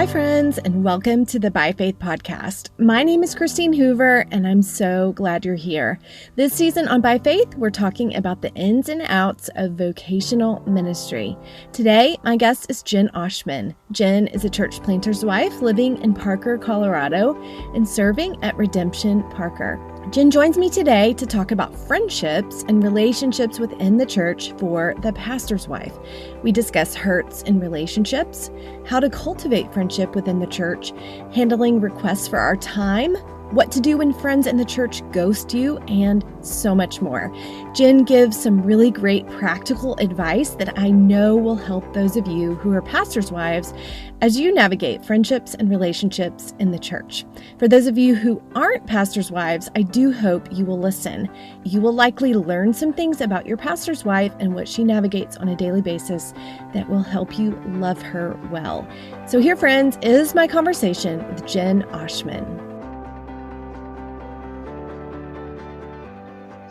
Hi, friends, and welcome to the By Faith podcast. My name is Christine Hoover, and I'm so glad you're here. This season on By Faith, we're talking about the ins and outs of vocational ministry. Today, my guest is Jen Oshman. Jen is a church planter's wife living in Parker, Colorado, and serving at Redemption Parker. Jen joins me today to talk about friendships and relationships within the church for the pastor's wife. We discuss hurts in relationships, how to cultivate friendship within the church, handling requests for our time, what to do when friends in the church ghost you, and so much more. Jen gives some really great practical advice that I know will help those of you who are pastors' wives as you navigate friendships and relationships in the church. For those of you who aren't pastors' wives, I do hope you will listen. You will likely learn some things about your pastor's wife and what she navigates on a daily basis that will help you love her well. So here, friends, is my conversation with Jen Oshman.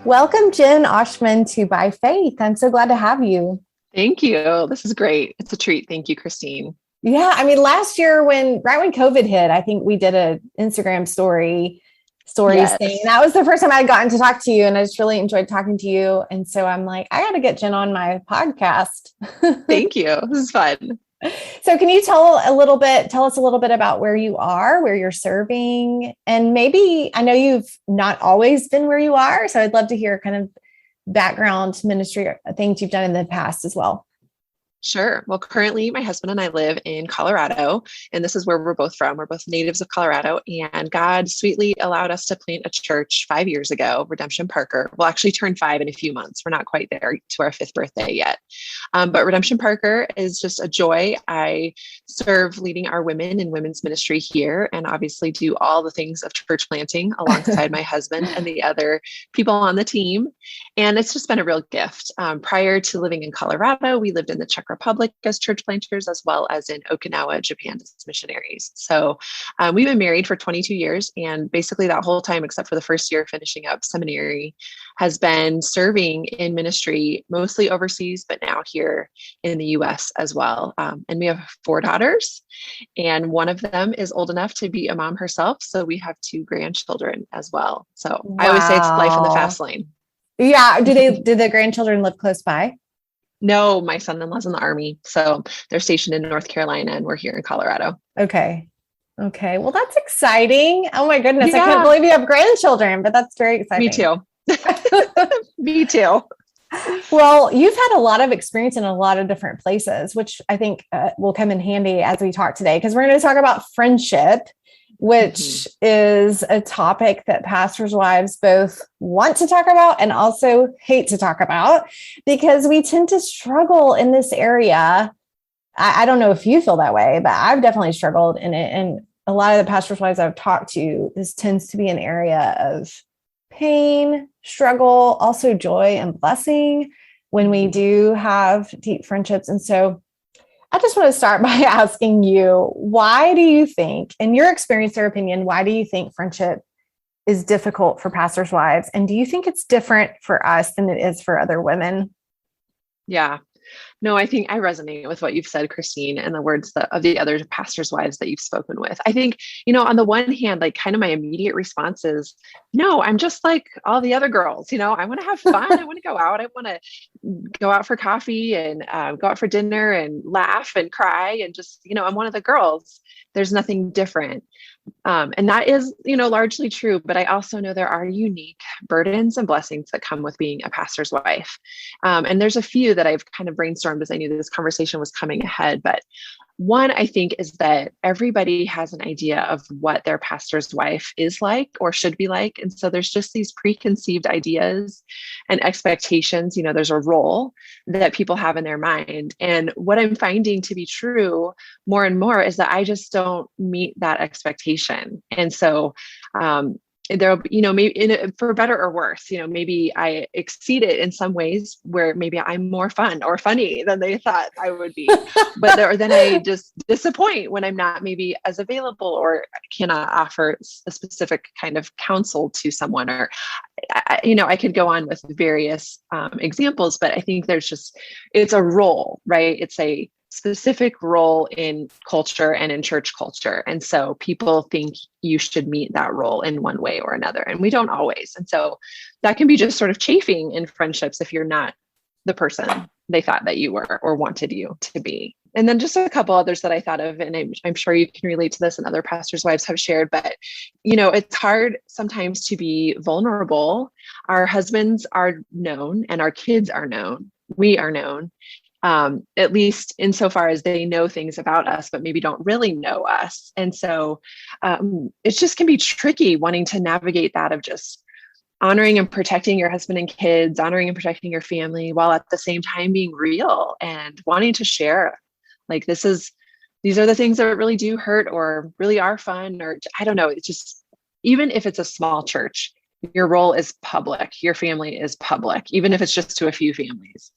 Welcome, Jen Oshman, to By Faith. I'm so glad to have you. Thank you. This is great. It's a treat. Thank you, Christine. Yeah, I mean, last year right when COVID hit, I think we did an Instagram stories thing. That was the first time I'd gotten to talk to you, and I just really enjoyed talking to you. And so I'm like, I got to get Jen on my podcast. Thank you. This is fun. So can you tell us a little bit about where you are, where you're serving, and maybe, I know you've not always been where you are, so I'd love to hear kind of background ministry things you've done in the past as well. Sure. Well, currently my husband and I live in Colorado, and this is where we're both from. We're both natives of Colorado, and God sweetly allowed us to plant a church 5 years ago, Redemption Parker. We'll actually turn 5 in a few months. We're not quite there to our 5th birthday yet. But Redemption Parker is just a joy. I serve leading our women in women's ministry here, and obviously do all the things of church planting alongside my husband and the other people on the team. And it's just been a real gift. Prior to living in Colorado, we lived in the Czech Republic as church planters, as well as in Okinawa, Japan as missionaries. So we've been married for 22 years. And basically that whole time, except for the first year finishing up seminary, has been serving in ministry, mostly overseas, but now here in the US as well. And we have 4 daughters, and one of them is old enough to be a mom herself. So we have 2 grandchildren as well. So wow. I always say it's life in the fast lane. Yeah. Do the grandchildren live close by? No, my son-in-law's in the Army. So they're stationed in North Carolina, and we're here in Colorado. Okay. Well, that's exciting. Oh my goodness. Yeah. I can't believe you have grandchildren, but that's very exciting. Me too. Me too. Well, you've had a lot of experience in a lot of different places, which I think will come in handy as we talk today, because we're going to talk about friendship, which is a topic that pastors' wives both want to talk about and also hate to talk about, because we tend to struggle in this area. I don't know if you feel that way, but I've definitely struggled in it. And a lot of the pastors' wives I've talked to, this tends to be an area of pain, struggle, also joy and blessing when we do have deep friendships. And so I just want to start by asking you, why do you think, in your experience or opinion, why do you think friendship is difficult for pastors' wives? And do you think it's different for us than it is for other women? Yeah. No, I think I resonate with what you've said, Christine, and the words of the other pastors' wives that you've spoken with. I think, on the one hand, like kind of my immediate response is, no, I'm just like all the other girls. I want to have fun. I want to go out. I want to go out for coffee and go out for dinner and laugh and cry. And just, I'm one of the girls. There's nothing different. And that is, largely true. But I also know there are unique burdens and blessings that come with being a pastor's wife. And there's a few that I've kind of brainstormed as I knew this conversation was coming ahead. But one, I think, is that everybody has an idea of what their pastor's wife is like or should be like. And so there's just these preconceived ideas and expectations. There's a role that people have in their mind. And what I'm finding to be true more and more is that I just don't meet that expectation. And so there'll be, maybe for better or worse, maybe I exceed it in some ways where maybe I'm more fun or funny than they thought I would be, but then I just disappoint when I'm not maybe as available or cannot offer a specific kind of counsel to someone, or, I could go on with various examples, but I think it's a role, right? It's a specific role in culture and in church culture. And so people think you should meet that role in one way or another. And we don't always. And so that can be just sort of chafing in friendships if you're not the person they thought that you were or wanted you to be. And then just a couple others that I thought of, and I'm sure you can relate to this and other pastors' wives have shared, but, it's hard sometimes to be vulnerable. Our husbands are known and our kids are known. We are known, at least insofar as they know things about us, but maybe don't really know us. And so it just can be tricky wanting to navigate that of just honoring and protecting your husband and kids, honoring and protecting your family, while at the same time being real and wanting to share. Like these are the things that really do hurt or really are fun, or I don't know. It's just, even if it's a small church, your role is public. Your family is public, even if it's just to a few families,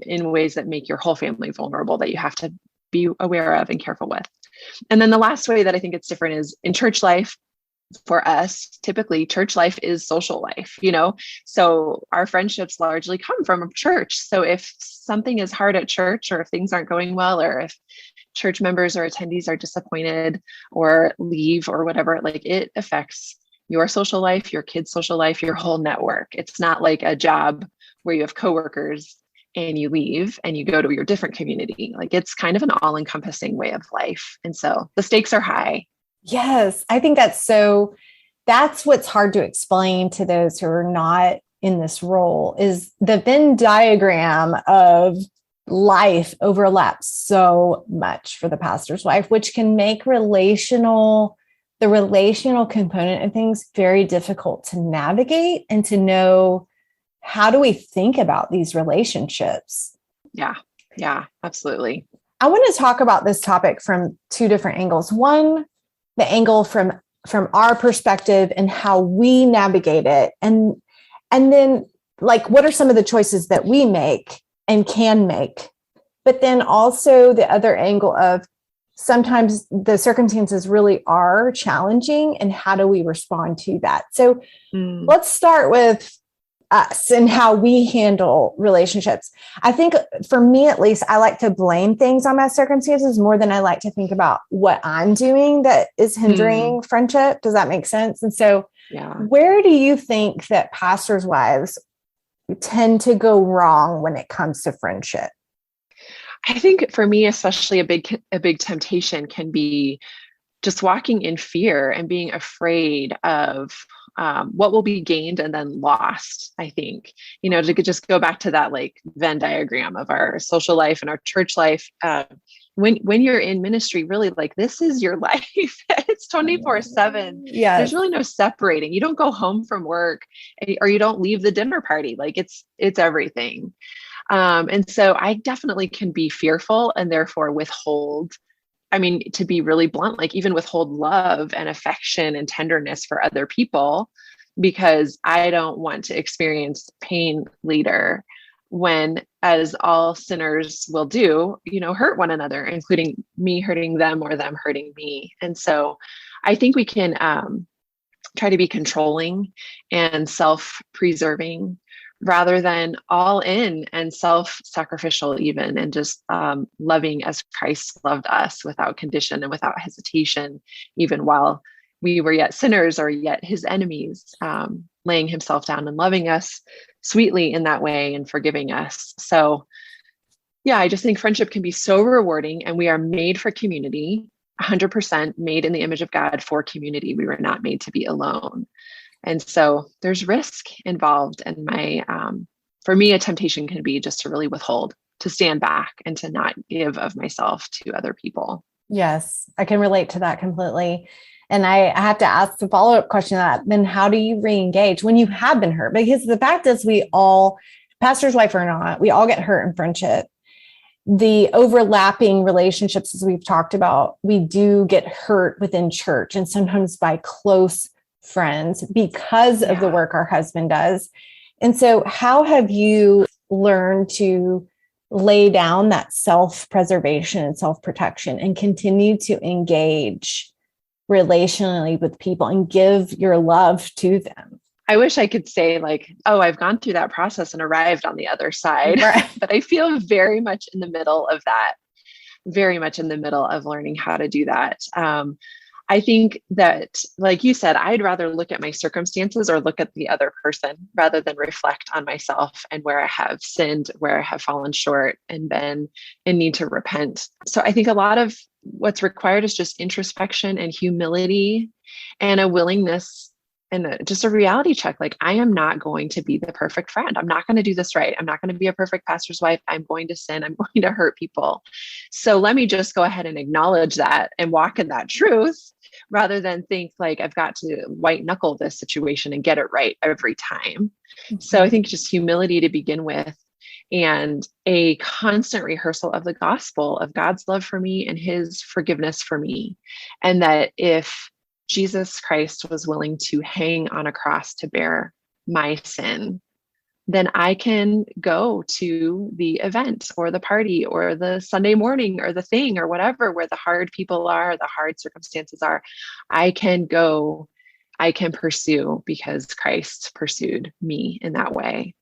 in ways that make your whole family vulnerable that you have to be aware of and careful with. And then the last way that I think it's different is in church life. For us, typically church life is social life, so our friendships largely come from church. So if something is hard at church, or if things aren't going well, or if church members or attendees are disappointed or leave or whatever, like it affects your social life, your kids' social life, your whole network. It's not like a job where you have coworkers and you leave and you go to your different community. Like it's kind of an all-encompassing way of life. And so the stakes are high. Yes, I think that's what's hard to explain to those who are not in this role, is the Venn diagram of life overlaps so much for the pastor's wife, which can make the relational component of things very difficult to navigate and to know, how do we think about these relationships? Yeah, absolutely. I want to talk about this topic from two different angles. One, the angle from our perspective and how we navigate it. And then like, what are some of the choices that we make and can make? But then also the other angle of sometimes the circumstances really are challenging, and how do we respond to that? So let's start with us and how we handle relationships. I think for me, at least, I like to blame things on my circumstances more than I like to think about what I'm doing that is hindering friendship. Does that make sense? And so where do you think that pastors' wives tend to go wrong when it comes to friendship? I think for me, especially a big temptation can be just walking in fear and being afraid of what will be gained and then lost. I think, to just go back to that like Venn diagram of our social life and our church life. When you're in ministry, really, like, this is your life. It's 24/7. Yes. There's really no separating. You don't go home from work or you don't leave the dinner party. Like it's everything. And so I definitely can be fearful and therefore withhold. I mean, to be really blunt, like even withhold love and affection and tenderness for other people, because I don't want to experience pain later when, as all sinners will do, hurt one another, including me hurting them or them hurting me. And so I think we can try to be controlling and self-preserving rather than all in and self-sacrificial even, and just loving as Christ loved us without condition and without hesitation, even while we were yet sinners or yet his enemies, laying himself down and loving us sweetly in that way and forgiving us. So yeah, I just think friendship can be so rewarding, and we are made for community, 100% made in the image of God for community. We were not made to be alone. And so there's risk involved. And for me, a temptation can be just to really withhold, to stand back and to not give of myself to other people. Yes, I can relate to that completely. And I have to ask the follow-up question to that, then how do you re-engage when you have been hurt? Because the fact is, we all, pastor's wife or not, we all get hurt in friendship. The overlapping relationships, as we've talked about, we do get hurt within church and sometimes by close friends because of the work our husband does. And so how have you learned to lay down that self-preservation and self-protection and continue to engage relationally with people and give your love to them? I wish I could say like, oh, I've gone through that process and arrived on the other side, right. But I feel very much in the middle of that. very much in the middle of learning how to do that. I think that, like you said, I'd rather look at my circumstances or look at the other person rather than reflect on myself and where I have sinned, where I have fallen short and been in need to repent. So I think a lot of what's required is just introspection and humility and a willingness and just a reality check. Like, I am not going to be the perfect friend. I'm not going to do this right. I'm not going to be a perfect pastor's wife. I'm going to sin. I'm going to hurt people. So let me just go ahead and acknowledge that and walk in that truth rather than think like I've got to white knuckle this situation and get it right every time. So I think just humility to begin with, and a constant rehearsal of the gospel of God's love for me and his forgiveness for me. And that if Jesus Christ was willing to hang on a cross to bear my sin, then I can go to the event or the party or the Sunday morning or the thing or whatever, where the hard people are, the hard circumstances are. I can go, I can pursue because Christ pursued me in that way.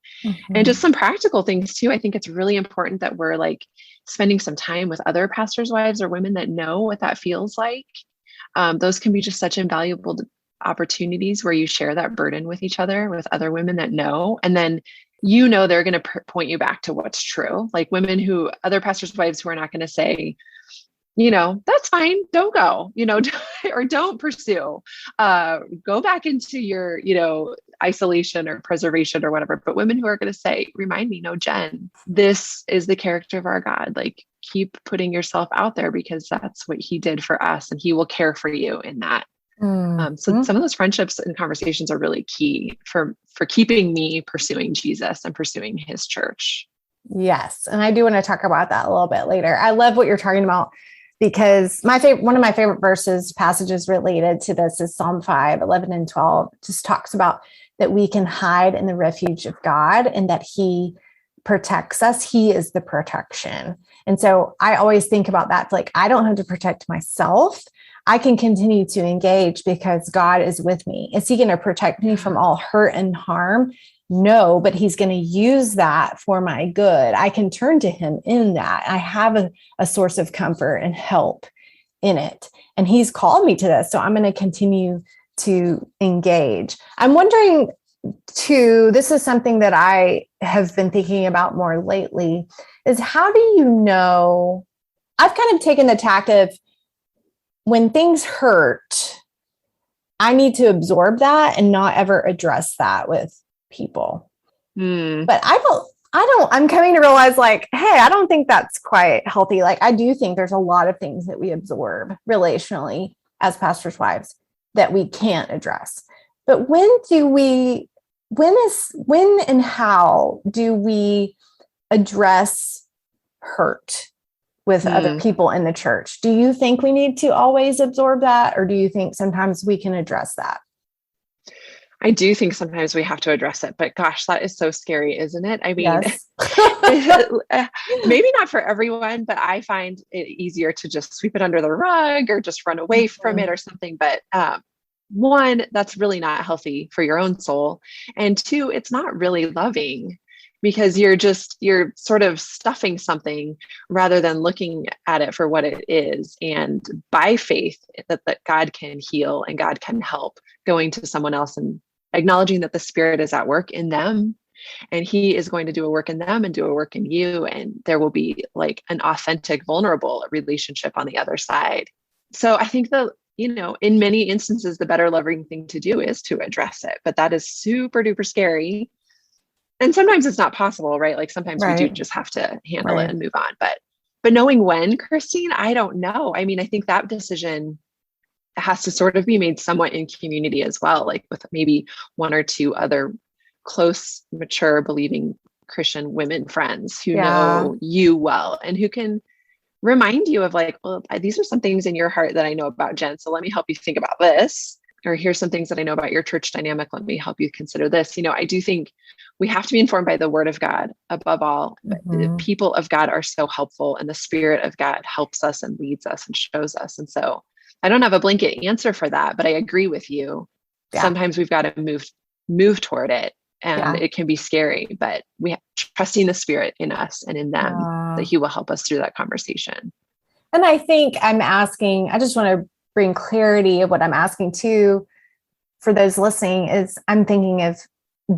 And just some practical things too. I think it's really important that we're like spending some time with other pastors' wives or women that know what that feels like. Those can be just such invaluable opportunities where you share that burden with each other, with other women that know, and then they're going to point you back to what's true. Like other pastors' wives who are not going to say, that's fine, don't go, or don't pursue, go back into your, isolation or preservation or whatever. But women who are going to say, remind me, no, Jen, this is the character of our God. Like, keep putting yourself out there because that's what he did for us and he will care for you in that. So some of those friendships and conversations are really key for keeping me pursuing Jesus and pursuing his church. Yes. And I do want to talk about that a little bit later. I love what you're talking about because one of my favorite passages related to this is Psalm 5, 11 and 12. It just talks about that we can hide in the refuge of God and that he protects us. He is the protection. And so I always think about that. Like, I don't have to protect myself. I can continue to engage because God is with me. Is he going to protect me from all hurt and harm? No, but he's going to use that for my good. I can turn to him in that. I have a source of comfort and help in it. And he's called me to this. So I'm going to continue to engage. I'm wondering too, this is something that I have been thinking about more lately, is how do you know? I've kind of taken the tact of when things hurt, I need to absorb that and not ever address that with people. But I'm coming to realize like, hey, I don't think that's quite healthy. Like, I do think there's a lot of things that we absorb relationally as pastors' wives that we can't address. But when and how do we address hurt with other people in the church? Do you think we need to always absorb that? Or do you think sometimes we can address that? I do think sometimes we have to address it, but gosh, that is so scary, isn't it? I mean, yes. Maybe not for everyone, but I find it easier to just sweep it under the rug or just run away from it or something. But one, that's really not healthy for your own soul. And two, it's not really loving because you're sort of stuffing something rather than looking at it for what it is. And by faith that God can heal and God can help, going to someone else and acknowledging that the Spirit is at work in them and he is going to do a work in them and do a work in you. And there will be like an authentic, vulnerable relationship on the other side. So I think in many instances, the better loving thing to do is to address it, but that is super duper scary. And sometimes it's not possible, right? Like sometimes we do just have to handle it and move on. But knowing when, Christine, I don't know. I mean, I think that decision has to sort of be made somewhat in community as well, like with maybe one or two other close, mature, believing Christian women friends who know you well and who can remind you of like, well, these are some things in your heart that I know about, Jen. So let me help you think about this. Or here's some things that I know about your church dynamic. Let me help you consider this. I do think we have to be informed by the word of God above all. The people of God are so helpful and the Spirit of God helps us and leads us and shows us. And so I don't have a blanket answer for that, but I agree with you. Yeah. Sometimes we've got to move toward it and it can be scary, but we have trusting the Spirit in us and in them that he will help us through that conversation. And I think I just want to bring clarity of what I'm asking too for those listening is I'm thinking of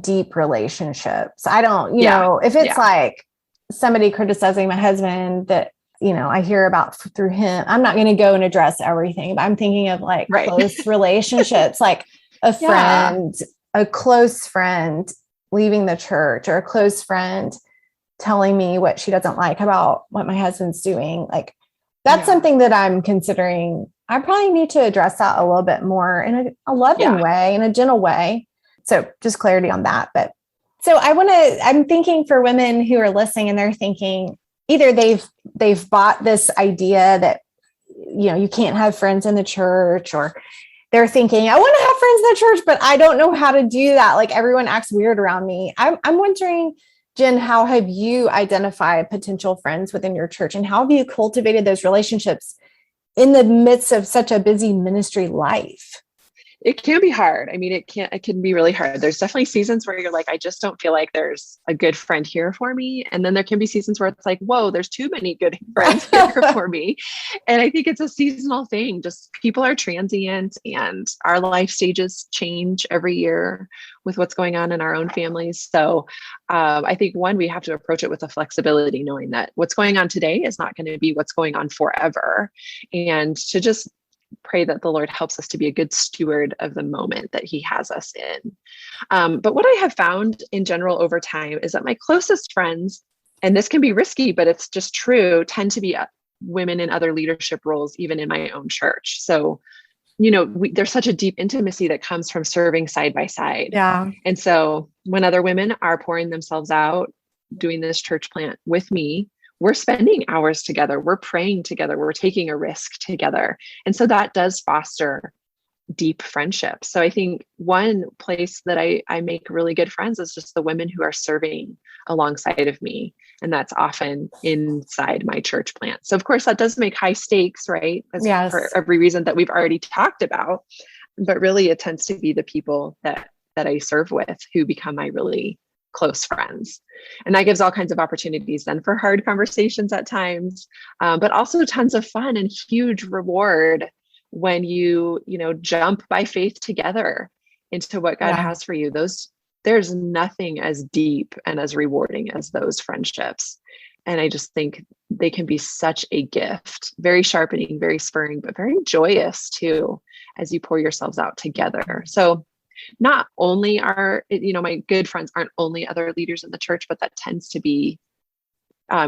deep relationships. I don't, if it's like somebody criticizing my husband that, I hear about through him, I'm not going to go and address everything, but I'm thinking of like close relationships, like a friend, a close friend leaving the church, or a close friend telling me what she doesn't like about what my husband's doing. Like that's something that I'm considering. I probably need to address that a little bit more in a loving way, in a gentle way. So just clarity on that. But so I'm thinking for women who are listening and they're thinking either they've bought this idea that, you can't have friends in the church, or they're thinking, I want to have friends in the church, but I don't know how to do that. Like everyone acts weird around me. I'm wondering, Jen, how have you identified potential friends within your church, and how have you cultivated those relationships in the midst of such a busy ministry life? It can be hard. I mean, it can be really hard. There's definitely seasons where you're like, I just don't feel like there's a good friend here for me. And then there can be seasons where it's like, whoa, there's too many good friends here for me. And I think it's a seasonal thing. Just people are transient and our life stages change every year with what's going on in our own families. So I think we have to approach it with a flexibility, knowing that what's going on today is not going to be what's going on forever. And to just pray that the Lord helps us to be a good steward of the moment that he has us in. But what I have found in general over time is that my closest friends, and this can be risky, but it's just true, tend to be women in other leadership roles, even in my own church. So, there's such a deep intimacy that comes from serving side by side. Yeah. And so when other women are pouring themselves out, doing this church plant with me, we're spending hours together, we're praying together, we're taking a risk together. And so that does foster deep friendships. So I think one place that I make really good friends is just the women who are serving alongside of me. And that's often inside my church plant. So of course that does make high stakes, right? For every reason that we've already talked about, but really it tends to be the people that I serve with who become my really close friends. And that gives all kinds of opportunities then for hard conversations at times, but also tons of fun and huge reward when you jump by faith together into what God has for you. There's nothing as deep and as rewarding as those friendships. And I just think they can be such a gift, very sharpening, very spurring, but very joyous too, as you pour yourselves out together. So not only are, my good friends aren't only other leaders in the church, but that tends to be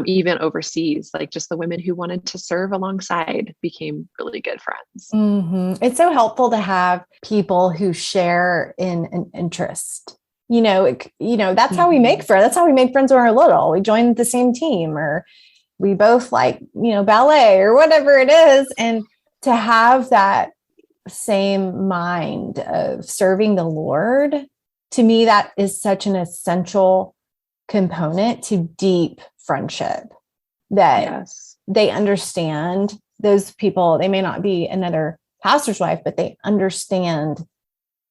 even overseas, like just the women who wanted to serve alongside became really good friends. Mm-hmm. It's so helpful to have people who share in an interest. That's how we make friends. That's how we make friends when we're little. We join the same team, or we both like, ballet or whatever it is. And to have that same mind of serving the Lord, to me, that is such an essential component to deep friendship, that they understand those people. They may not be another pastor's wife, but they understand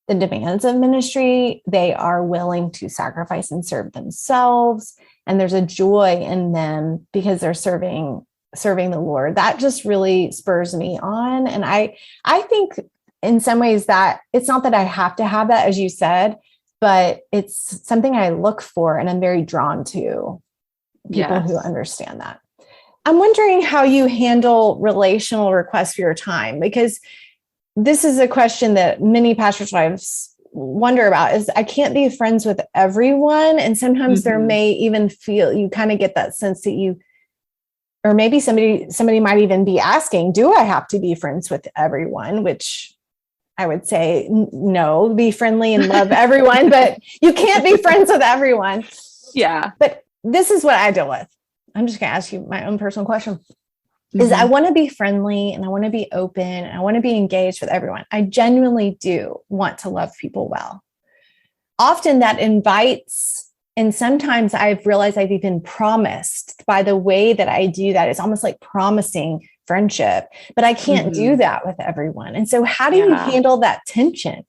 the demands of ministry. They are willing to sacrifice and serve themselves. And there's a joy in them because they're serving the Lord. That just really spurs me on. And I think in some ways that it's not that I have to have that, as you said, but it's something I look for, and I'm very drawn to people who understand that. I'm wondering how you handle relational requests for your time, because this is a question that many pastors' wives wonder about. Is I can't be friends with everyone. And sometimes there may even feel, you kind of get that sense that or maybe somebody might even be asking, do I have to be friends with everyone? Which I would say, no, be friendly and love everyone, but you can't be friends with everyone. Yeah. But this is what I deal with. I'm just going to ask you my own personal question. Is I want to be friendly and I want to be open and I want to be engaged with everyone. I genuinely do want to love people well. Often that invites, and sometimes I've realized I've even promised by the way that I do that. It's almost like promising friendship, but I can't do that with everyone. And so how do you handle that tension?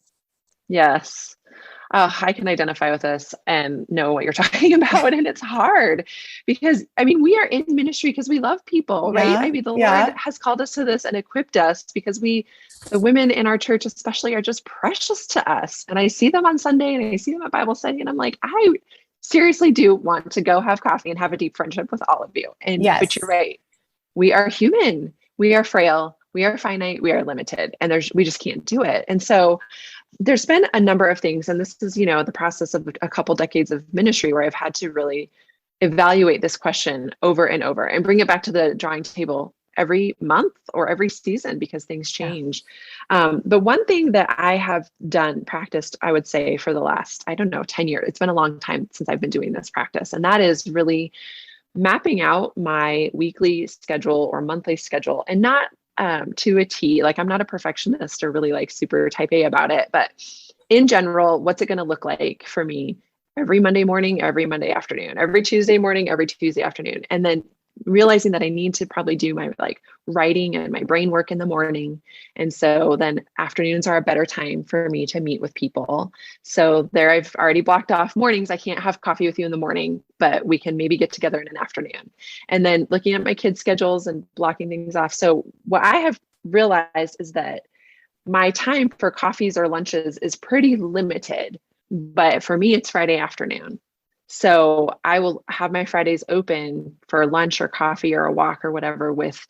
Yes. I can identify with this and know what you're talking about. And it's hard because, I mean, we are in ministry because we love people, right? I mean, the Lord has called us to this and equipped us because the women in our church especially are just precious to us. And I see them on Sunday and I see them at Bible study and I'm like, I seriously do want to go have coffee and have a deep friendship with all of you. And, but you're right. We are human. We are frail. We are finite. We are limited. And we just can't do it. And so there's been a number of things, and this is, the process of a couple decades of ministry where I've had to really evaluate this question over and over and bring it back to the drawing table every month or every season because things change. The one thing that I have practiced, I would say for the last, 10 years, it's been a long time since I've been doing this practice. And that is really mapping out my weekly schedule or monthly schedule and not to a T. Like I'm not a perfectionist or really like super type A about it, but in general, what's it going to look like for me every Monday morning, every Monday afternoon, every Tuesday morning, every Tuesday afternoon, and then realizing that I need to probably do my like writing and my brain work in the morning. And so then afternoons are a better time for me to meet with people. So there I've already blocked off mornings. I can't have coffee with you in the morning, but we can maybe get together in an afternoon. And then looking at my kids' schedules and blocking things off. So what I have realized is that my time for coffees or lunches is pretty limited, but for me, it's Friday afternoon. So I will have my Fridays open for lunch or coffee or a walk or whatever with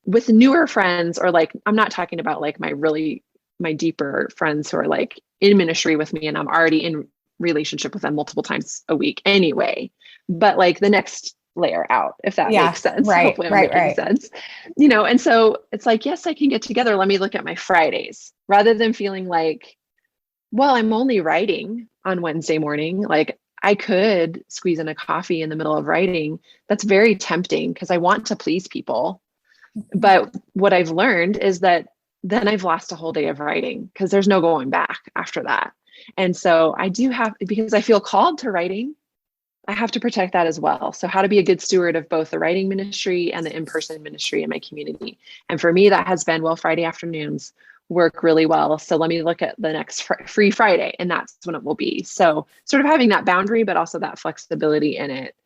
newer friends, or like, I'm not talking about like my deeper friends who are like in ministry with me and I'm already in relationship with them multiple times a week anyway, but like the next layer out, if that makes sense. Right, hopefully I'm making sense. And so it's like, yes, I can get together. Let me look at my Fridays rather than feeling like, well, I'm only writing on Wednesday morning. Like I could squeeze in a coffee in the middle of writing. That's very tempting because I want to please people. But what I've learned is that then I've lost a whole day of writing because there's no going back after that. And so I do have, because I feel called to writing, I have to protect that as well. So how to be a good steward of both the writing ministry and the in-person ministry in my community. And for me, that has been, Friday afternoons work really well. So let me look at the next free Friday, and that's when it will be. So sort of having that boundary, but also that flexibility in it.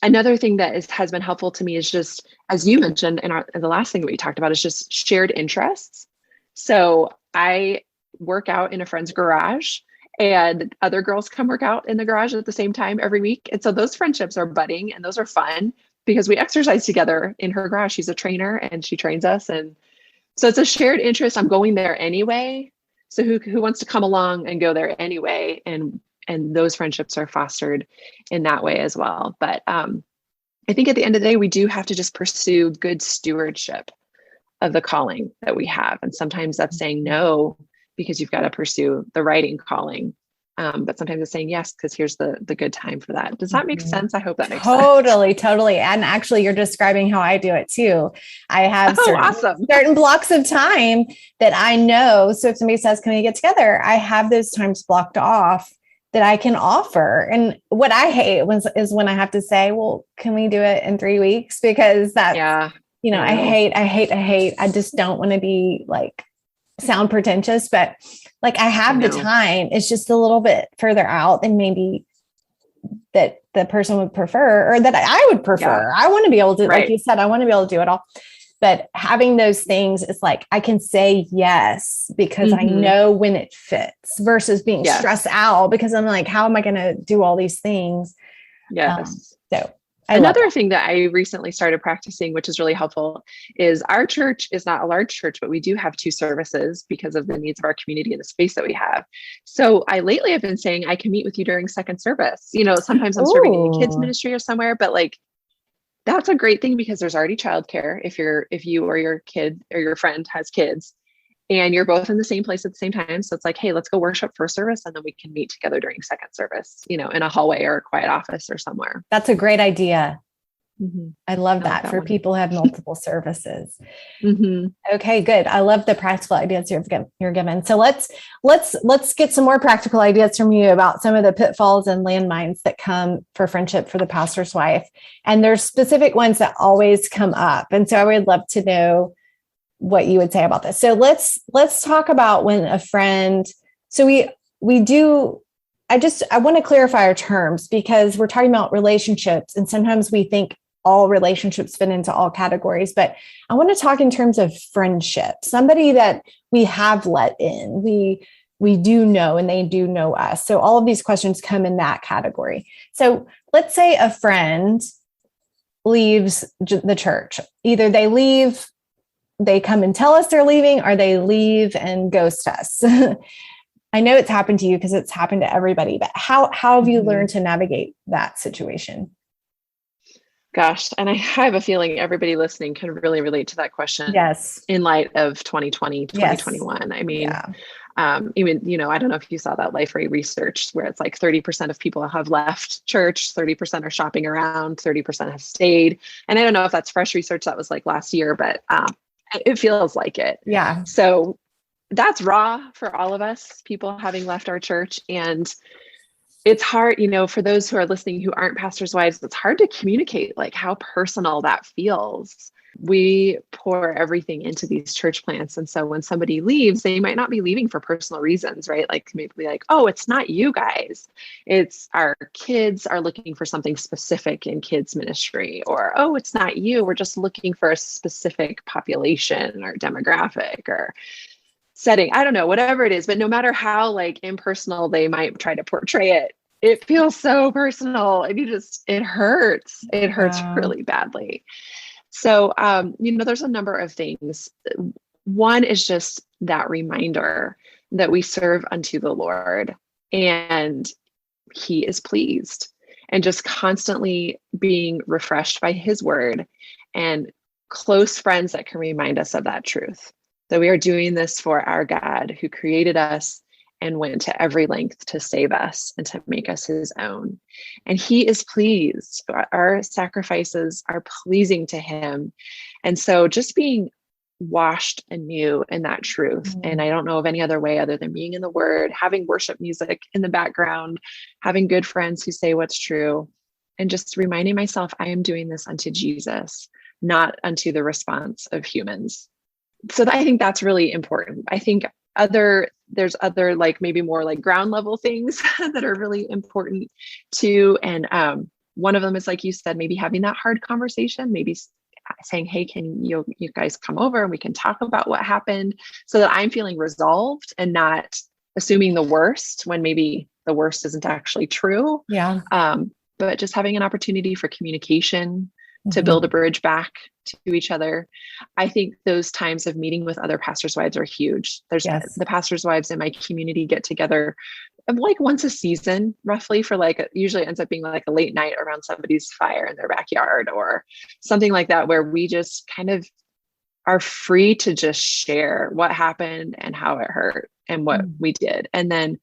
Another thing that has been helpful to me is just, as you mentioned, in the last thing that we talked about is just shared interests. So I work out in a friend's garage and other girls come work out in the garage at the same time every week. And so those friendships are budding and those are fun because we exercise together in her garage. She's a trainer and she trains us. And so it's a shared interest. I'm going there anyway. So who wants to come along and go there anyway? And those friendships are fostered in that way as well. But I think at the end of the day, we do have to just pursue good stewardship of the calling that we have. And sometimes that's saying no, because you've got to pursue the writing calling. But sometimes it's saying yes, because here's the good time for that. Does that make sense? I hope that makes sense. Totally. And actually, you're describing how I do it too. I have certain blocks of time that I know. So if somebody says, can we get together? I have those times blocked off that I can offer. And what I hate is when I have to say, well, can we do it in 3 weeks? Because that's, I hate. I just don't want to be like sound pretentious, but like I have the time. It's just a little bit further out than maybe that the person would prefer, or that I would prefer. I want to be able to, like you said, I want to be able to do it all. But having those things, it's like I can say yes because I know when it fits versus being stressed out because I'm like, how am I going to do all these things? Yes. So another thing that I recently started practicing, which is really helpful, is our church is not a large church, but we do have 2 services because of the needs of our community and the space that we have. So lately I've been saying I can meet with you during second service. Sometimes I'm serving in a kids ministry or somewhere, but like, that's a great thing because there's already childcare if you or your kid or your friend has kids and you're both in the same place at the same time. So it's like, hey, let's go worship first service and then we can meet together during second service, in a hallway or a quiet office or somewhere. That's a great idea. I love that for people who have multiple services. Okay, good. I love the practical ideas you're given. So let's get some more practical ideas from you about some of the pitfalls and landmines that come for friendship for the pastor's wife. And there's specific ones that always come up. And so I would love to know what you would say about this. So let's talk about when a friend, so we do I want to clarify our terms because we're talking about relationships, and sometimes we think all relationships fit into all categories, but I want to talk in terms of friendship, somebody that we have let in, we do know, and they do know us. So all of these questions come in that category. So let's say a friend leaves the church. Either they leave, they come and tell us they're leaving, or they leave and ghost us. I know it's happened to you because it's happened to everybody, but how have you learned to navigate that situation? Gosh, and I have a feeling everybody listening can really relate to that question. Yes. In light of 2020, 2021. Yes. I mean, even, I don't know if you saw that Life Rate research where it's like 30% of people have left church, 30% are shopping around, 30% have stayed. And I don't know if that's fresh research that was like last year, but it feels like it. Yeah. So that's raw for all of us, people having left our church. And it's hard, for those who are listening who aren't pastors' wives, it's hard to communicate like how personal that feels. We pour everything into these church plants. And so when somebody leaves, they might not be leaving for personal reasons, right? Like maybe like, oh, it's not you guys. It's our kids are looking for something specific in kids ministry, or, oh, it's not you. We're just looking for a specific population or demographic or setting. I don't know, whatever it is, but no matter how like impersonal they might try to portray it, it feels so personal and it hurts. It hurts really badly. So, there's a number of things. One is just that reminder that we serve unto the Lord and he is pleased, and just constantly being refreshed by his word and close friends that can remind us of that truth, that we are doing this for our God who created us and went to every length to save us and to make us his own. And he is pleased. Our sacrifices are pleasing to him. And so just being washed anew in that truth. And I don't know of any other way other than being in the word, having worship music in the background, having good friends who say what's true, and just reminding myself, I am doing this unto Jesus, not unto the response of humans. So I think that's really important. I think there's other like maybe more like ground level things that are really important too. And one of them is, like you said, maybe having that hard conversation, maybe saying, hey, can you guys come over and we can talk about what happened, so that I'm feeling resolved and not assuming the worst when maybe the worst isn't actually true. Yeah. But just having an opportunity for communication to build a bridge back to each other. I think those times of meeting with other pastors' wives are huge. There's the pastors' wives in my community get together like once a season, roughly, for usually it ends up being like a late night around somebody's fire in their backyard or something like that, where we just kind of are free to just share what happened and how it hurt and what we did. And then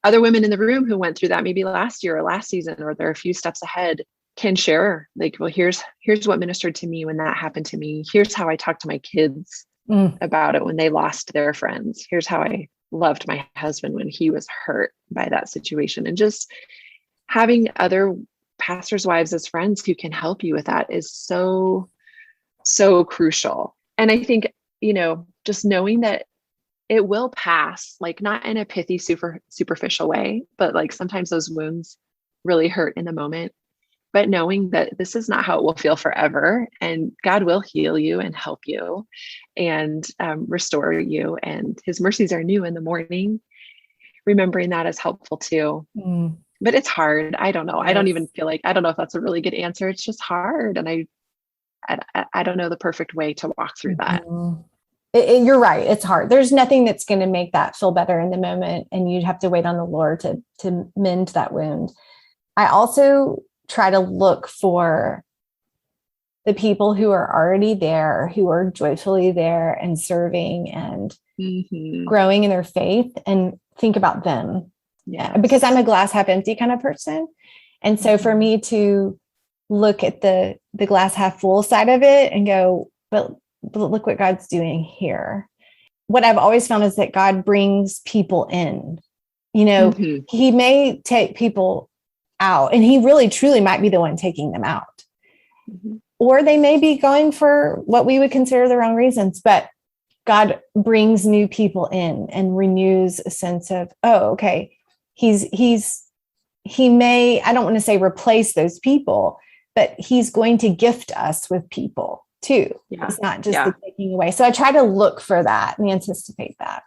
other women in the room who went through that maybe last year or last season, or they're a few steps ahead, can share like, well, here's what ministered to me when that happened to me. Here's how I talked to my kids about it when they lost their friends. Here's how I loved my husband when he was hurt by that situation. And just having other pastors' wives as friends who can help you with that is so, so crucial. And I think, just knowing that it will pass, like not in a pithy, superficial way, but like sometimes those wounds really hurt in the moment. But knowing that this is not how it will feel forever, and God will heal you and help you and restore you, and his mercies are new in the morning. Remembering that is helpful too. But it's hard. I don't know. Yes. I don't even feel like, I don't know if that's a really good answer. It's just hard. And I don't know the perfect way to walk through that. You're right. It's hard. There's nothing that's going to make that feel better in the moment. And you'd have to wait on the Lord to mend that wound. I also try to look for the people who are already there, who are joyfully there and serving and growing in their faith, and think about them. Yeah, because I'm a glass half empty kind of person. And so for me to look at the glass half full side of it and go, but look what God's doing here. What I've always found is that God brings people in. He may take people out, and he really truly might be the one taking them out. Or they may be going for what we would consider the wrong reasons, but God brings new people in and renews a sense of, oh, okay, he may, I don't want to say replace those people, but he's going to gift us with people too. Yeah. It's not just the taking away. So I try to look for that and anticipate that.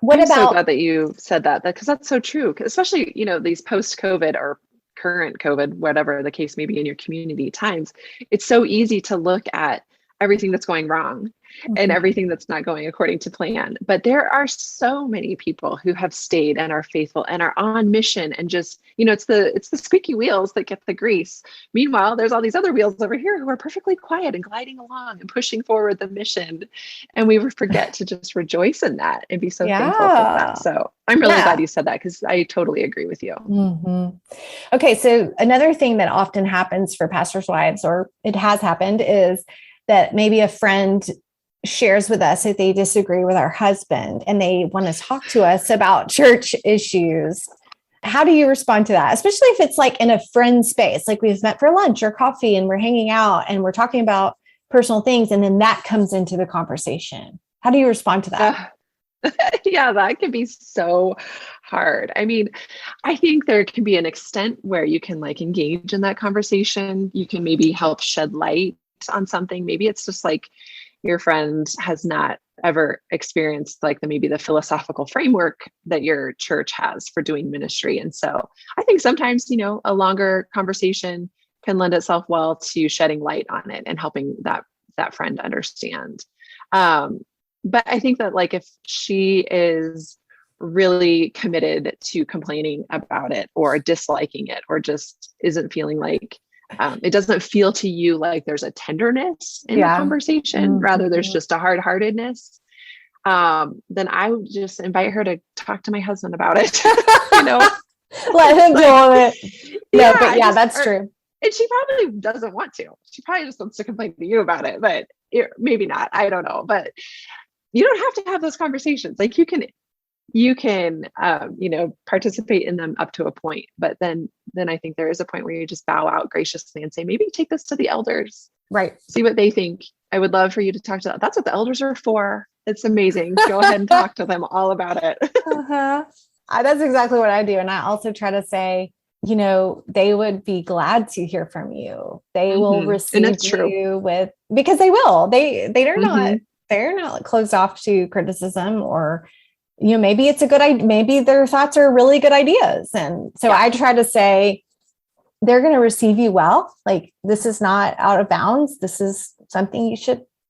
I'm so glad that you said that, because that's so true. Especially, these post-COVID or current COVID, whatever the case may be in your community times, it's so easy to look at everything that's going wrong and everything that's not going according to plan. But there are so many people who have stayed and are faithful and are on mission, and just, it's the squeaky wheels that get the grease. Meanwhile, there's all these other wheels over here who are perfectly quiet and gliding along and pushing forward the mission. And we forget to just rejoice in that and be so thankful for that. So I'm really glad you said that, because I totally agree with you. Okay. So another thing that often happens for pastors' wives, or it has happened, is that maybe a friend shares with us that they disagree with our husband and they want to talk to us about church issues. How do you respond to that? Especially if it's like in a friend space, like we've met for lunch or coffee and we're hanging out and we're talking about personal things, and then that comes into the conversation. How do you respond to that? Yeah, that can be so hard. I mean, I think there can be an extent where you can engage in that conversation. You can maybe help shed light on something. Maybe it's just your friend has not ever experienced maybe the philosophical framework that your church has for doing ministry. And so I think sometimes, a longer conversation can lend itself well to shedding light on it and helping that friend understand. But I think that if she is really committed to complaining about it or disliking it, or just isn't feeling it doesn't feel to you like there's a tenderness in the conversation, rather there's just a hard-heartedness, then I would just invite her to talk to my husband about it. Let him deal with it. No, but that's true. And she probably doesn't want to. She probably just wants to complain to you about it, but maybe not. I don't know. But you don't have to have those conversations. You can participate in them up to a point, but then I think there is a point where you just bow out graciously and say, maybe take this to the elders, right? See what they think. I would love for you to talk to them. That's what the elders are for. It's amazing. Go ahead and talk to them all about it. That's exactly what I do. And I also try to say, they would be glad to hear from you. They will receive you because they will, they're not closed off to criticism, or maybe it's a good idea. Maybe their thoughts are really good ideas. And so I try to say, they're going to receive you well. This is not out of bounds. This is something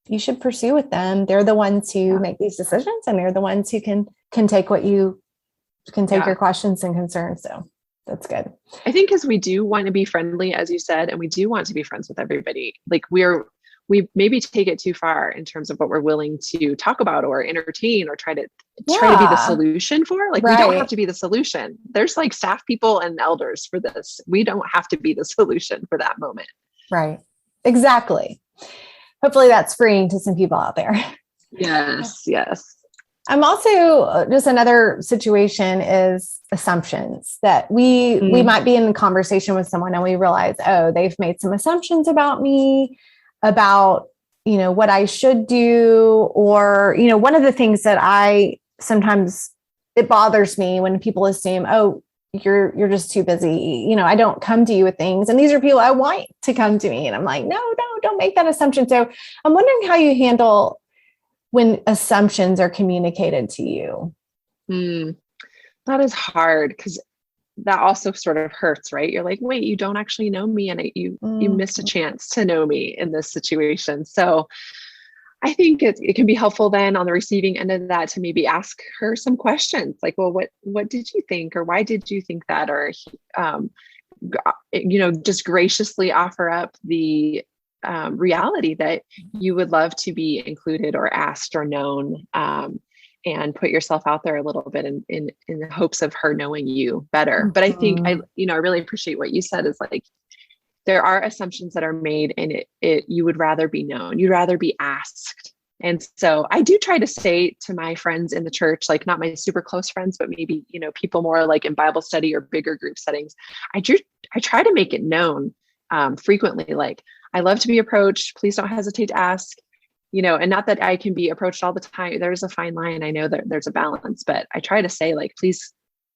you should pursue with them. They're the ones who make these decisions, and they're the ones who can take your questions and concerns. So that's good. I think because we do want to be friendly, as you said, and we do want to be friends with everybody. We maybe take it too far in terms of what we're willing to talk about or entertain or try to be the solution for. We don't have to be the solution. There's staff people and elders for this. We don't have to be the solution for that moment. Right. Exactly. Hopefully that's freeing to some people out there. Yes. Yes. I'm also, just another situation is assumptions that we might be in a conversation with someone and we realize, they've made some assumptions about me, about, what I should do. Or, one of the things that sometimes it bothers me when people assume, you're just too busy. I don't come to you with things. And these are people I want to come to me. And I'm like, no, don't make that assumption. So I'm wondering how you handle when assumptions are communicated to you. That is hard, because that also sort of hurts, right? You're like, wait, you don't actually know me, and you missed a chance to know me in this situation. So I think it can be helpful then on the receiving end of that to maybe ask her some questions well, what did you think, or why did you think that? Or, just graciously offer up the reality that you would love to be included or asked or known, and put yourself out there a little bit in the hopes of her knowing you better. But I think I really appreciate what you said is there are assumptions that are made, and you would rather be known, you'd rather be asked. And so I do try to say to my friends in the church, not my super close friends, but maybe, people more in Bible study or bigger group settings, I try to make it known frequently, I love to be approached. Please don't hesitate to ask, and not that I can be approached all the time. There's a fine line. I know that there's a balance, but I try to say please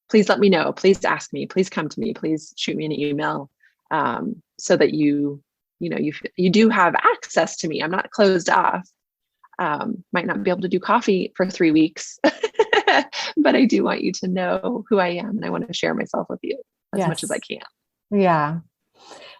please let me know. Please ask me. Please come to me. Please shoot me an email, so that you do have access to me. I'm not closed off. Might not be able to do coffee for 3 weeks, but I do want you to know who I am, and I want to share myself with you as much as I can. Yeah.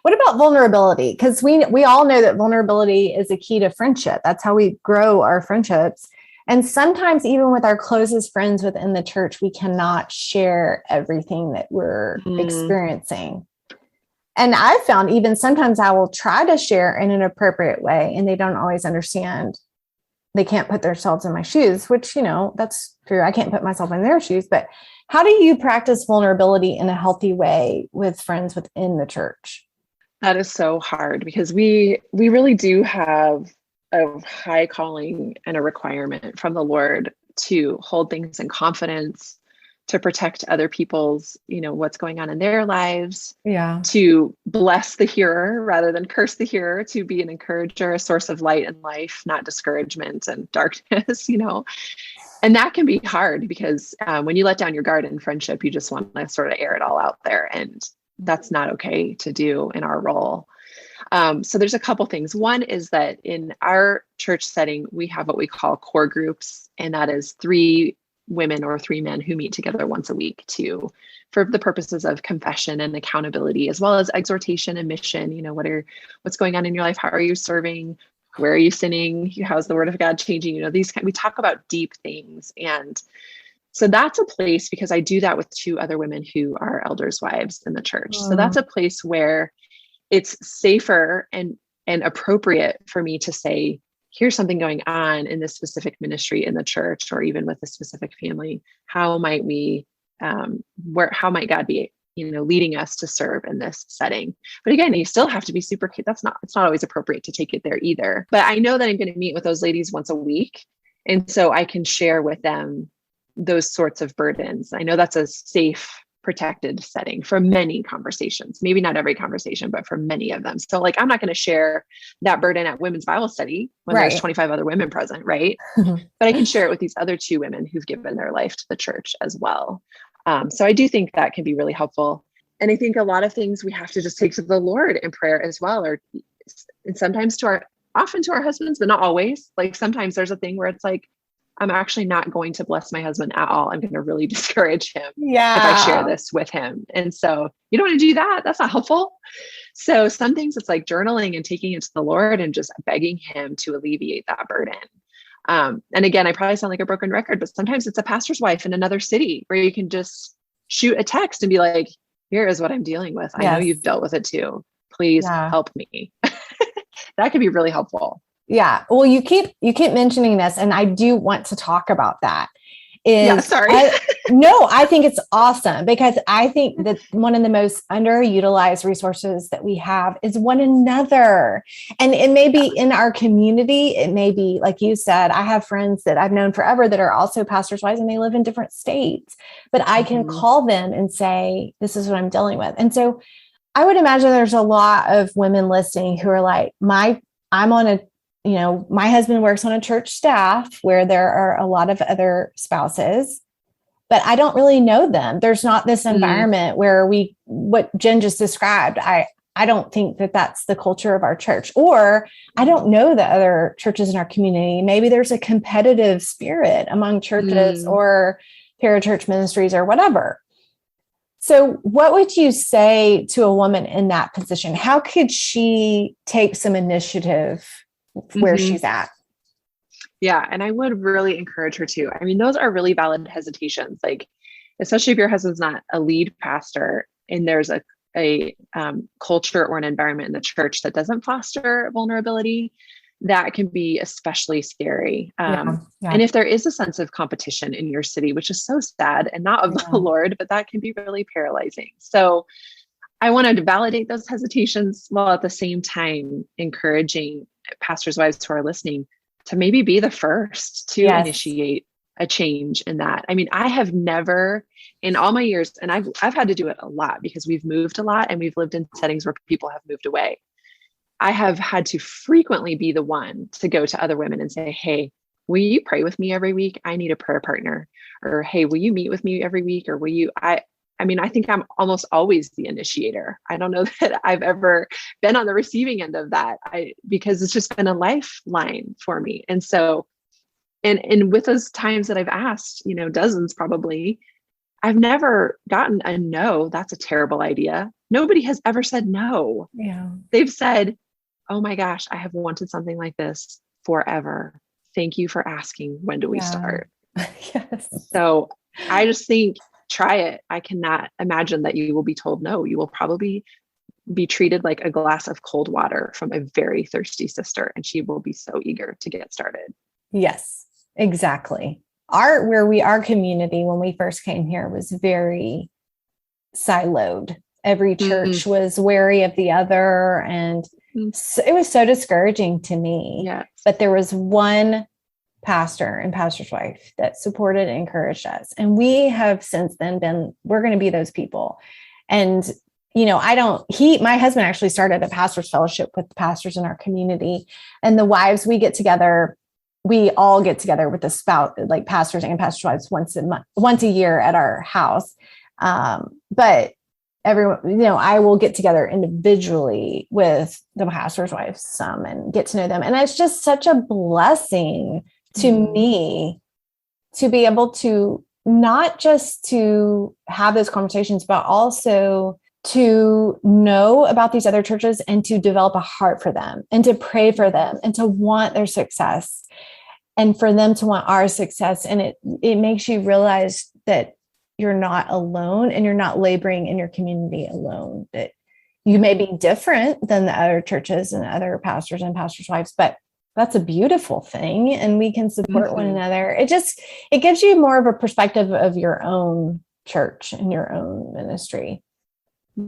What about vulnerability? Because we all know that vulnerability is a key to friendship. That's how we grow our friendships. And sometimes even with our closest friends within the church, we cannot share everything that we're experiencing. And I've found even sometimes I will try to share in an appropriate way, and they don't always understand. They can't put themselves in my shoes, which, that's true. I can't put myself in their shoes. But how do you practice vulnerability in a healthy way with friends within the church? That is so hard, because we really do have a high calling and a requirement from the Lord to hold things in confidence, to protect other people's, what's going on in their lives, to bless the hearer rather than curse the hearer, to be an encourager, a source of light and life, not discouragement and darkness, And that can be hard, because when you let down your guard in friendship, you just want to sort of air it all out there. And that's not okay to do in our role. So there's a couple things. One is that in our church setting, we have what we call core groups, and that is 3 women or 3 men who meet together once a week for the purposes of confession and accountability, as well as exhortation and mission. What's going on in your life? How are you serving? Where are you sinning? How's the word of God changing? We talk about deep things. And so that's a place, because I do that with 2 other women who are elders' wives in the church. So that's a place where it's safer and appropriate for me to say, here's something going on in this specific ministry in the church, or even with a specific family. How might we, how might God be, leading us to serve in this setting? But again, you still have to be super, it's not always appropriate to take it there either. But I know that I'm going to meet with those ladies once a week. And so I can share with them those sorts of burdens. I know that's a safe, protected setting for many conversations, maybe not every conversation, but for many of them. So I'm not going to share that burden at women's Bible study when there's 25 other women present. Right. But I can share it with these other 2 women who've given their life to the church as well. So I do think that can be really helpful. And I think a lot of things we have to just take to the Lord in prayer as well, and sometimes often to our husbands, but not always. Sometimes there's a thing where it's I'm actually not going to bless my husband at all. I'm going to really discourage him if I share this with him. And so you don't want to do that. That's not helpful. So some things it's journaling and taking it to the Lord and just begging him to alleviate that burden. And again, I probably sound like a broken record, but sometimes it's a pastor's wife in another city where you can just shoot a text and be like, here is what I'm dealing with. I know you've dealt with it too. Please help me. That could be really helpful. Yeah. Well, you keep mentioning this, and I do want to talk about that. Sorry. I think it's awesome, because I think that one of the most underutilized resources that we have is one another. And it may be in our community. It may be, like you said, I have friends that I've known forever that are also pastors' wives, and they live in different states, but I can call them and say, this is what I'm dealing with. And so I would imagine there's a lot of women listening who are like, I'm on a, my husband works on a church staff where there are a lot of other spouses, but I don't really know them. There's not this environment where what Jen just described. I don't think that that's the culture of our church, or I don't know the other churches in our community. Maybe there's a competitive spirit among churches or parachurch ministries or whatever. So what would you say to a woman in that position? How could she take some initiative where she's at? Yeah. And I would really encourage her to. I mean, those are really valid hesitations, especially if your husband's not a lead pastor and there's a culture or an environment in the church that doesn't foster vulnerability, that can be especially scary. And if there is a sense of competition in your city, which is so sad and not of the Lord, but that can be really paralyzing. So I wanted to validate those hesitations while at the same time encouraging pastors' wives who are listening to maybe be the first to initiate a change in that. I mean, I have never in all my years, and I've had to do it a lot because we've moved a lot and we've lived in settings where people have moved away. I have had to frequently be the one to go to other women and say, hey, will you pray with me every week? I need a prayer partner. or, hey, will you meet with me every week? Or will you, I mean, I think I'm almost always the initiator. I don't know that I've ever been on the receiving end of that, because it's just been a lifeline for me. And so, and with those times that I've asked, dozens probably, I've never gotten a no, that's a terrible idea. Nobody has ever said no. Yeah. They've said, oh my gosh, I have wanted something like this forever. Thank you for asking. When do we start? Yes. So I just think, try it. I cannot imagine that you will be told no. You will probably be treated like a glass of cold water from a very thirsty sister, and she will be so eager to get started. Yes, exactly. Our community, when we first came here, was very siloed. Every church was wary of the other, and so it was so discouraging to me. Yes. But there was one pastor and pastor's wife that supported and encouraged us. And we have since then we're going to be those people. And, my husband actually started a pastor's fellowship with the pastors in our community, and the wives, we all get together with the spouse, like pastors and pastors' wives once a year at our house. But everyone, I will get together individually with the pastor's wives some and get to know them. And it's just such a blessing to me to be able to not just to have those conversations, but also to know about these other churches and to develop a heart for them and to pray for them and to want their success and for them to want our success. And it makes you realize that you're not alone and you're not laboring in your community alone, that you may be different than the other churches and other pastors and pastors' wives, but that's a beautiful thing. And we can support one another. It gives you more of a perspective of your own church and your own ministry.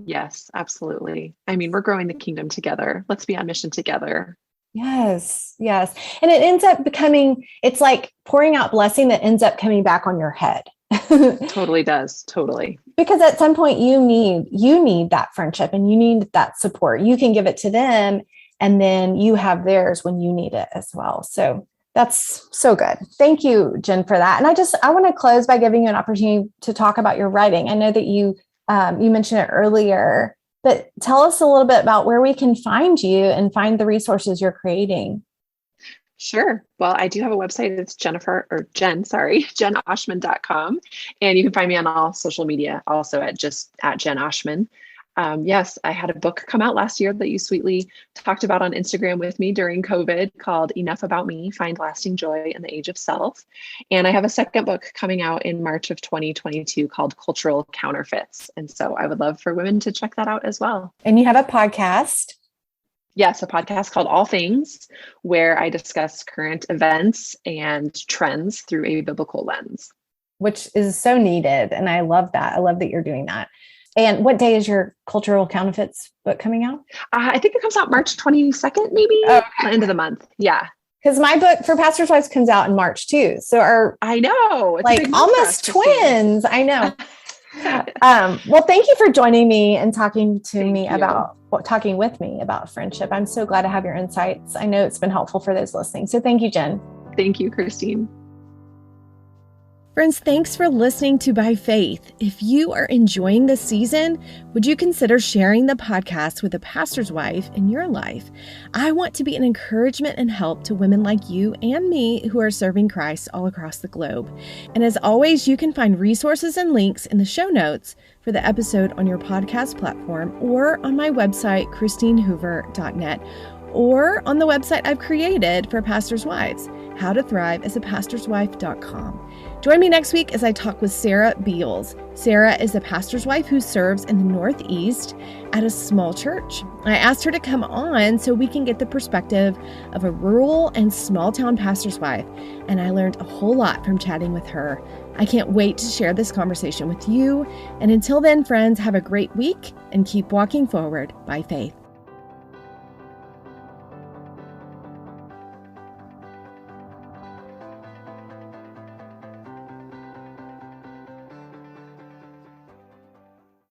Yes, absolutely. I mean, we're growing the kingdom together. Let's be on mission together. Yes. Yes. And it ends up it's like pouring out blessing that ends up coming back on your head. Totally does. Totally. Because at some point you need that friendship and you need that support. You can give it to them, and then you have theirs when you need it as well. So that's so good. Thank you, Jen, for that. And I want to close by giving you an opportunity to talk about your writing. I know that you mentioned it earlier, but tell us a little bit about where we can find you and find the resources you're creating. Sure. Well, I do have a website. It's jenoshman.com. And you can find me on all social media also at Jen Oshman. Yes, I had a book come out last year that you sweetly talked about on Instagram with me during COVID called Enough About Me, Find Lasting Joy in the Age of Self. And I have a second book coming out in March of 2022 called Cultural Counterfeits. And so I would love for women to check that out as well. And you have a podcast. Yes, a podcast called All Things, where I discuss current events and trends through a biblical lens. Which is so needed. And I love that. I love that you're doing that. And what day is your Cultural Counterfeits book coming out? I think it comes out March 22nd, maybe. Okay. End of the month. Yeah. Because my book for Pastors' Wives comes out in March too. So I know. It's like almost twins. I know. Well, thank you for joining me and talking with me about friendship. I'm so glad to have your insights. I know it's been helpful for those listening. So thank you, Jen. Thank you, Christine. Friends, thanks for listening to By Faith. If you are enjoying this season, would you consider sharing the podcast with a pastor's wife in your life? I want to be an encouragement and help to women like you and me who are serving Christ all across the globe. And as always, you can find resources and links in the show notes for the episode on your podcast platform or on my website, christinehoover.net, or on the website I've created for pastors' wives, howtothriveasapastorswife.com. Join me next week as I talk with Sarah Beals. Sarah is a pastor's wife who serves in the Northeast at a small church. I asked her to come on so we can get the perspective of a rural and small town pastor's wife, and I learned a whole lot from chatting with her. I can't wait to share this conversation with you. And until then, friends, have a great week and keep walking forward by faith.